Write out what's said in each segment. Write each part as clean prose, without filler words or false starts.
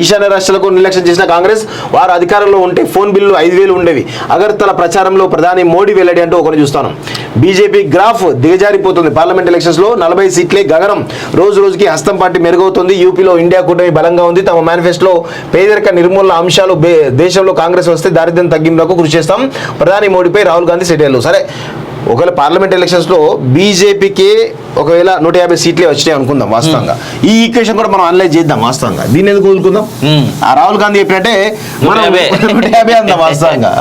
ఈశాన్య రాష్ట్రాలకు నిర్లక్ష్యం చేసిన కాంగ్రెస్ వారు అధికారంలో ఉంటే ఫోన్ బిల్లు 5,000 ఉండేవి. అగర్తల ప్రచారంలో ప్రధాని మోడీ వెల్లడి అంటూ ఒకటి చూస్తాను. బీజేపీ గ్రాఫ్ దిగజారిపోతుంది. పార్లమెంట్ ఎలక్షన్స్ లో 40 సీట్లే గగనం. రోజు రోజుకి హస్తం పార్టీ మెరుగవుతుంది. యూపీలో ఇండియా కూటమి బలంగా ఉంది. తమ మేనిఫెస్టోలో పేదరిక నిర్మూలన అంశాలు, దేశంలో కాంగ్రెస్ వస్తే దారిద్ర్యం తగ్గింపులకు కృషి చేస్తాం. ప్రధాని మోడీపై రాహుల్ గాంధీ సెటిల్. సరే, ఒకవేళ పార్లమెంట్ ఎలక్షన్స్ లో బీజేపీకి ఒకవేళ 150 సీట్లే వచ్చినాయి అనుకుందాం వాస్తవంగా. ఈ ఈక్వేషన్ కూడా మనం అనలైజ్ చేద్దాం వాస్తవంగా. దీన్ని ఎందుకు వదులుకుందాం? ఆ రాహుల్ గాంధీ చెప్పినట్టే మనం 150 అందాం వాస్తవంగా.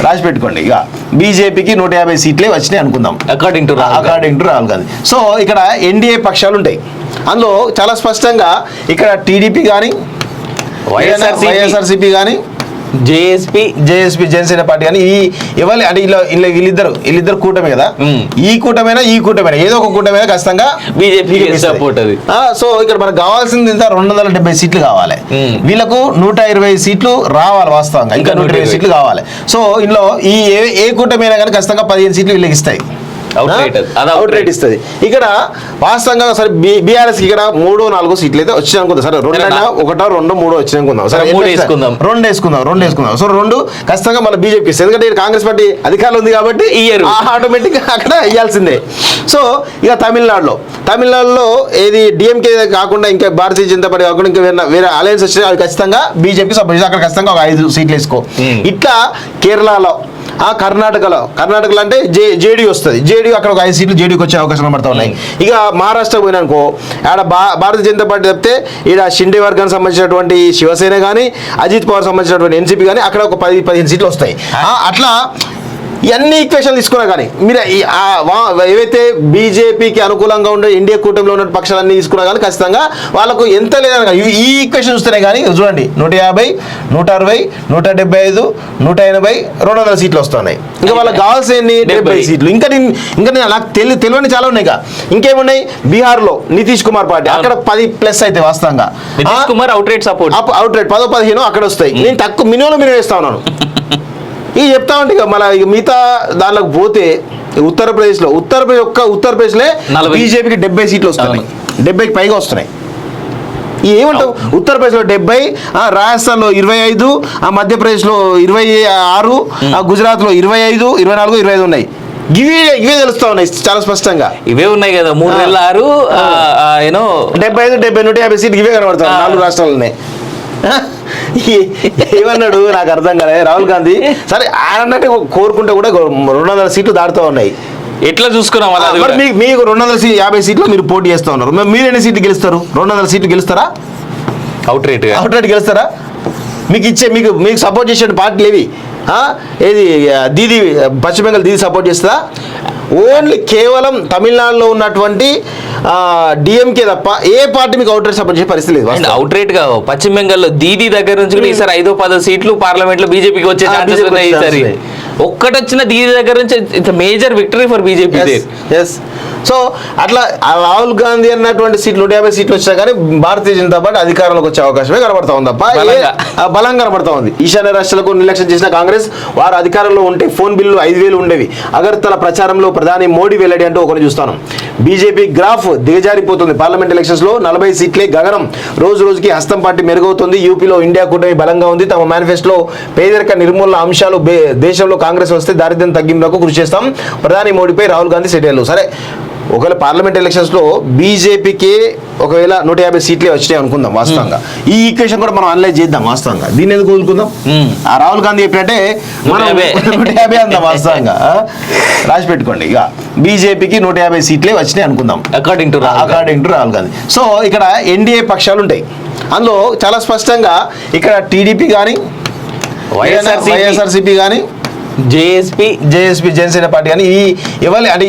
రాసి పెట్టుకోండి. ఇక బీజేపీకి 150 సీట్లే వచ్చినాయి అనుకుందాం according to Rahul Gandhi. So ఇక్కడ ఎన్డీఏ పక్షాలు ఉంటాయి. అందులో చాలా స్పష్టంగా ఇక్కడ టీడీపీ కానీ, వైఎస్ఆర్సీపీ కానీ, జేఎస్పీ జనసేన పార్టీ కానీ ఇవ్వాలి అంటే వీళ్ళిద్దరు కూటమి కదా. ఈ కూటమైనా ఏదో ఒక కూటమైనా ఖచ్చితంగా బీజేపీ సపోర్ట్ అది. సో ఇక్కడ మనకు కావాల్సింది ఇంత 270 సీట్లు కావాలి. వీళ్ళకు 120 సీట్లు రావాలి వాస్తవంగా. ఇంకా 120 సీట్లు కావాలి. సో ఇందులో ఏ కూటమైనా కానీ ఖచ్చితంగా 15 సీట్లు వీళ్ళకి ఇస్తాయి. అవుట్ రేట్ ఇస్తుంది. ఇక్కడ వాస్తవంగా సరే బీఆర్ఎస్ ఇక్కడ 3-4 సీట్లు అయితే వచ్చినాయి అనుకుందాం. సరే 2 1 2 3 వచ్చినాయి అనుకుందాం. సరే 2 వేసుకుందాం. సో 2 ఖచ్చితంగా మన బీజేపీకి ఇస్తుంది. ఎందుకంటే కాంగ్రెస్ పార్టీ అధికారంలో ఉంది కాబట్టి ఆటోమేటిక్ గా అక్కడ ఇవ్వాల్సిందే. సో ఇక తమిళనాడులో ఏది డిఎంకే కాకుండా ఇంకా భారతీయ జనతా పార్టీ కాకుండా ఇంకా వేరే అలయన్స్ వచ్చినాయి. అవి ఖచ్చితంగా బీజేపీకి సపోర్ట్ చేసి అక్కడ ఖచ్చితంగా ఒక 5 సీట్లు వేసుకో. ఇట్లా కేరళలో, కర్ణాటకలో అంటే జేడీ వస్తుంది. జేడీ అక్కడ ఒక 5 సీట్లు జేడీకి వచ్చే అవకాశాలు పడుతూ ఉన్నాయి. ఇక మహారాష్ట్ర పోయినానుకో, ఆడ భారతీయ జనతా పార్టీ చెప్తే ఈడ షిండే వర్గానికి సంబంధించినటువంటి శివసేన కానీ, అజిత్ పవార్ సంబంధించినటువంటి ఎన్సీపీ కానీ అక్కడ ఒక 10-15 సీట్లు వస్తాయి. అట్లా ఇవన్నీ ఈక్వేషన్లు తీసుకున్నా కానీ మీరు ఏవైతే బీజేపీకి అనుకూలంగా ఉండే ఇండియా కూటమిలో ఉన్న పక్షాలన్నీ తీసుకున్నా కానీ ఖచ్చితంగా వాళ్ళకు ఎంత లేదనగా ఈ ఈక్వేషన్ చూస్తేనే కానీ చూడండి 150, 160, 175, 180, 200 సీట్లు వస్తున్నాయి. ఇంకా వాళ్ళకి కావాల్సిన 70 సీట్లు. ఇంకా నాకు తెలియని చాలా ఉన్నాయి. ఇంకేమున్నాయి? బీహార్లో నితీష్ కుమార్ పార్టీ అక్కడ 10+ అయితే వాస్తవంగా అవుట్ రేట్ 10-15 అక్కడ వస్తాయి. నేను తక్కువ మినిమం వేస్తా ఉన్నాను. ఇవి చెప్తా ఉంటే ఇక మళ్ళీ మిగతా దానిలోకి పోతే ఉత్తరప్రదేశ్లో బీజేపీకి 70 సీట్లు వస్తున్నాయి. 70కి పైగా వస్తున్నాయి. ఏమంటావు? ఉత్తరప్రదేశ్లో 70, రాజస్థాన్లో 25, మధ్యప్రదేశ్లో 26, గుజరాత్లో 25, 24, 25 ఉన్నాయి. ఇవే తెలుస్తా ఉన్నాయి చాలా స్పష్టంగా. ఇవే ఉన్నాయి కదా 3-6 75, 70, 150 సీట్లు ఇవే కనబడతాయి 4 రాష్ట్రాలనే. ఏమన్నాడు నాకు అర్థం కాలే రాహుల్ గాంధీ. సరే ఆయన అన్నట్టు కోరుకుంటే కూడా 200 సీట్లు దాడుతూ ఉన్నాయి. ఎట్లా చూసుకున్నాం? మీకు 250 సీట్లు మీరు పోటీ చేస్తూ ఉన్నారు. మీరు ఎన్ని సీట్లు గెలుస్తారు? 200 సీట్లు గెలుస్తారా? అవుట్ రేట్ గెలుస్తారా? మీకు సపోర్ట్ చేసే పార్టీలు ఏవి? ఏది దీది పశ్చిమ బెంగాల్ దీది సపోర్ట్ చేస్తుందా? ఓన్లీ కేవలం తమిళనాడులో ఉన్నటువంటి డిఎంకే తప్ప ఏ పార్టీ మీకు అవుట్ రేట్ సపోర్ట్ చేసే పరిస్థితి లేదు. అవుట్ రేట్ గా పశ్చిమ బెంగాల్లో దీది దగ్గర నుంచి కూడా ఈసారి 5-10 సీట్లు పార్లమెంట్ లో బీజేపీకి వచ్చే ఛాన్సెస్ ఉన్నాయి. ఈసారి ఒక్కటొచ్చిన దీది దగ్గర నుంచి it's major victory for BJP. So అట్లా రాహుల్ గాంధీ అన్నటువంటి సీట్లు 150 సీట్లు వచ్చినా కానీ భారతీయ జనతా పార్టీ అధికారంలోకి వచ్చే అవకాశమే కనబడతా ఉంది తప్ప బలంగా కనబడతా ఉంది. ఈశాన్య రాష్ట్రాలకు నిర్లక్ష్యం చేసిన కాంగ్రెస్ వారు అధికారంలో ఉంటే ఫోన్ బిల్లు 5,000 ఉండేవి. అగర్తల ప్రచారంలో ప్రధాని మోడీ వెల్లడి అంటూ ఒకటి చూస్తాను. బీజేపీ గ్రాఫ్ దిగజారిపోతుంది. పార్లమెంట్ ఎలక్షన్స్ లో 40 సీట్లే గగనం. రోజు రోజుకి హస్తం పార్టీ మెరుగవుతుంది. యూపీలో ఇండియా కూటమి బలంగా ఉంది. తమ మేనిఫెస్టోలో పేదరిక నిర్మూలన అంశాలు, దేశంలో కాంగ్రెస్ వస్తే దారిద్ర్యం తగ్గింపులకు కృషి చేస్తాం. ప్రధాని మోడీపై రాహుల్ గాంధీ సెటిల్. సరే, ఒకవేళ పార్లమెంట్ ఎలక్షన్స్ లో బీజేపీకి ఒకవేళ 150 సీట్లే వచ్చినాయి అనుకుందాం వాస్తవంగా. ఈ ఈక్వేషన్ కూడా మనం అనలైజ్ చేద్దాం వాస్తవంగా. దీన్ని ఎందుకు వదులుకుందాం? ఆ రాహుల్ గాంధీ చెప్పినట్టే మనం 150 అందాం వాస్తవంగా. రాసి పెట్టుకోండి. ఇక బీజేపీకి 150 సీట్లే వచ్చినాయి అనుకుందాం according to Rahul Gandhi. So ఇక్కడ ఎన్డీఏ పక్షాలు ఉంటాయి. అందులో చాలా స్పష్టంగా ఇక్కడ టీడీపీ కానీ, వైఎస్ఆర్సీపీ కానీ, జేఎస్పీ జనసేన పార్టీ కానీ ఇవ్వాలి అంటే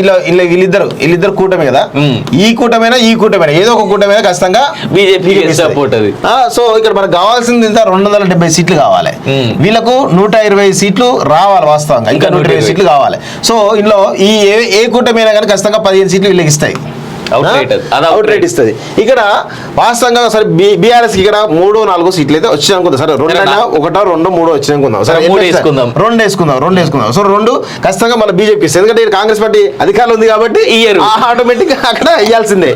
వీళ్ళిద్దరు కూటమి కదా. ఈ కూటమైనా ఏదో ఒక కూటమైనా ఖచ్చితంగా బీజేపీకి సపోర్ట్ అది. సో ఇక్కడ మనకు కావాల్సింది ఇంత 270 సీట్లు కావాలి. వీళ్ళకు 120 సీట్లు రావాలి వాస్తవంగా. ఇంకా 120 సీట్లు కావాలి. సో ఇందులో ఏ కూటమైనా కానీ ఖచ్చితంగా 15 సీట్లు వీళ్ళకి ఇస్తాయి. అవుట్ రేట్ ఇస్తుంది. ఇక్కడ వాస్తవంగా సరే బీఆర్ఎస్ ఇక్కడ 3-4 సీట్లు అయితే వచ్చి అనుకుందాం. సరే 2 1 2 3 వచ్చి అనుకుందాం. సరే 2 వేసుకుందాం. సో 2 ఖచ్చితంగా మన బీజేపీ ఇస్తుంది. ఎందుకంటే కాంగ్రెస్ పార్టీ అధికారంలో ఉంది కాబట్టి ఆటోమేటిక్ అక్కడ ఇవ్వాల్సిందే.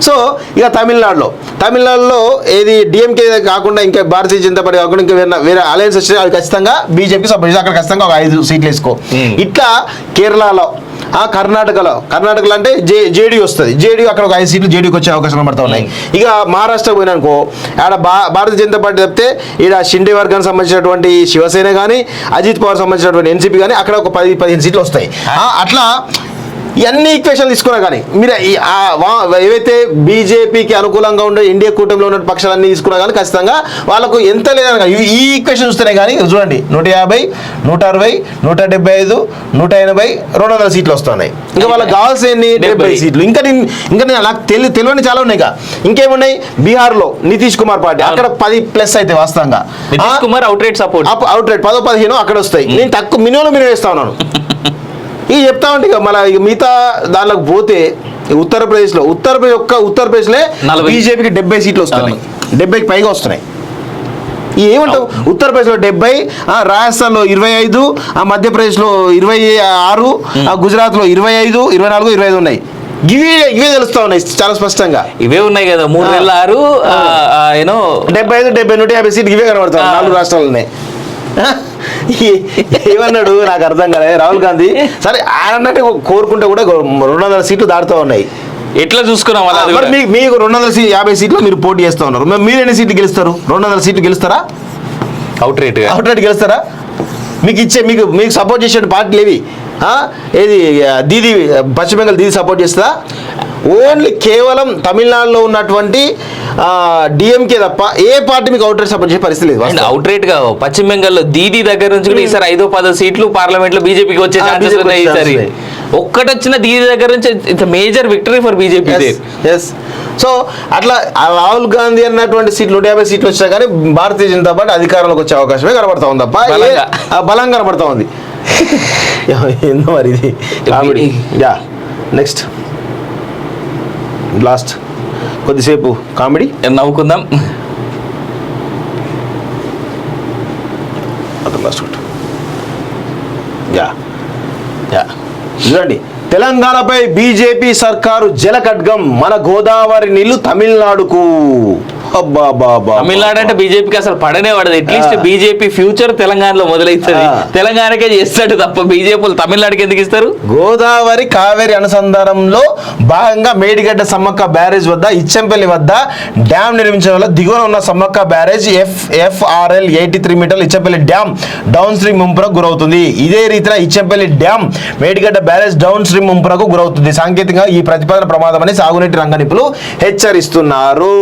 సో ఇక తమిళనాడులో ఏది డిఎంకే కాకుండా ఇంకా భారతీయ జనతా పార్టీ కాకుండా ఇంకా వేరే అలయన్స్ వచ్చినా అది ఖచ్చితంగా బీజేపీ సపోర్ట్ చేసి అక్కడ ఖచ్చితంగా ఒక 5 సీట్లు వేసుకో. ఇట్లా కేరళలో కర్ణాటకలో అంటే జేడీ వస్తుంది. జేడీ అక్కడ ఒక 5 సీట్లు జేడీకి వచ్చే అవకాశం కనబడతా ఉన్నాయి. ఇక మహారాష్ట్ర పోయినానుకో ఆడ భారతీయ జనతా పార్టీ తప్పితే ఈడ షిండే వర్గానికి సంబంధించినటువంటి శివసేన కానీ అజిత్ పవార్ సంబంధించినటువంటి ఎన్సీపీ కానీ అక్కడ ఒక 10-15 సీట్లు వస్తాయి. అట్లా ఇవన్నీ ఈక్వేషన్ తీసుకున్నా కానీ మీరు ఏవైతే బీజేపీకి అనుకూలంగా ఉండే ఇండియా కూటమిలో ఉన్న పక్షాలన్నీ తీసుకున్నా కానీ ఖచ్చితంగా వాళ్ళకు ఎంత లేదనగా ఈ ఈక్వేషన్ చూస్తేనే కానీ చూడండి 150, 160, 175, 180, 200 సీట్లు వస్తున్నాయి. ఇంకా వాళ్ళకి కావాల్సింది 70 సీట్లు. ఇంకా నాకు తెలియని చాలా ఉన్నాయి. ఇంకేమున్నాయి బీహార్లో నితీష్ కుమార్ పార్టీ అక్కడ 10+ అయితే వాస్తవంగా అవుట్ రేట్ 10-15 అక్కడ వస్తాయి. నేను తక్కువ మినిమం వేస్తా ఉన్నాను. ఇక చెప్తా ఉంటే ఇక మళ్ళీ మిగతా దానిలోకి పోతే ఉత్తరప్రదేశ్లో బీజేపీకి 70 సీట్లు వస్తున్నాయి. 70కి పైగా వస్తున్నాయి. ఏమంటావు? ఉత్తరప్రదేశ్లో 70, రాజస్థాన్లో 25, మధ్యప్రదేశ్లో 26, గుజరాత్లో 25, 24, 25 ఉన్నాయి. ఇవే తెలుస్తా ఉన్నాయి చాలా స్పష్టంగా. ఇవే ఉన్నాయి కదా 3,6 75, 70, 150 సీట్లు ఇవే కనబడతాయి 4 రాష్ట్రాలనే. ఏమన్నాడు నాకు అర్థం కాలే రాహుల్ గాంధీ. సరే ఆయన అన్నట్టు కోరుకుంటే కూడా 200 సీట్లు దాడుతూ ఉన్నాయి. ఎట్లా చూసుకున్నాం మీకు 250 సీట్లు మీరు పోటీ చేస్తూ ఉన్నారు. మీరు ఎన్ని సీట్లు గెలుస్తారు? 200 సీట్లు గెలుస్తారా? అవుట్ రేట్ గెలుస్తారా? మీకు సపోర్ట్ చేసే పార్టీలు ఏవి? ఏది దీది పశ్చిమ బెంగాల్ దీది సపోర్ట్ చేస్తుందా? ఓన్లీ కేవలం తమిళనాడులో ఉన్నటువంటి డిఎంకే తప్ప ఏ పార్టీ మీకు అవుట్ రేట్ సపోర్ట్ చేసే పరిస్థితి లేదు. అవుట్ రేట్ గా పశ్చిమ బెంగాల్లో దీది దగ్గర నుంచి కూడా ఈసారి 5-10 సీట్లు పార్లమెంట్ లో బీజేపీకి వచ్చే ఛాన్సెస్ ఉన్నాయి. ఈసారి ఒక్కటొచ్చిన దీది దగ్గర నుంచి it's major victory for BJP. So అట్లా రాహుల్ గాంధీ అన్నటువంటి సీట్లు 150 సీట్లు వచ్చినా కానీ భారతీయ జనతా పార్టీ అధికారంలోకి వచ్చే అవకాశమే కనబడతా ఉంది తప్ప బలంగా కనబడతా ఉంది. ఏందో మరి ఇది కామెడీ. నెక్స్ట్ లాస్ట్ కొద్దిసేపు కామెడీ నవ్వుకుందాం. చూడండి తెలంగాణపై బీజేపీ సర్కారు జలఖడ్గం. మన గోదావరి నీళ్లు తమిళనాడుకు. తమిళనాడు అంటే బీజేపీకి అసలు పడనే పడదు. అట్లీస్ట్ బీజేపీ ఫ్యూచర్ తెలంగాణలో మొదలవుతుంది. తెలంగాణకే చేస్తాడు తప్ప బీజేపీ తమిళనాడుకి ఎందుకు ఇస్తారు? గోదావరి కావేరి అనుసంధానంలో భాగంగా మేడిగడ్డ సమ్మక్క బ్యారేజ్ వద్ద ఇచ్చంపల్లి వద్ద డ్యామ్ నిర్మించడం వల్ల దిగువన ఉన్న సమ్మక్క బ్యారేజ్ FRL 83 మీటర్లు ఇచ్చంపల్లి డ్యామ్ డౌన్ స్ట్రీమ్ ముంపునకు గురవుతుంది. ఇదే రీతిన Ichampalli dam Medigadda barrage downstream ముంపునకు గురవుతుంది. సాంకేతికంగా ఈ ప్రతిపాదన ప్రమాదమని సాగునీటి రంగ నిపుణులు హెచ్చరిస్తున్నారు.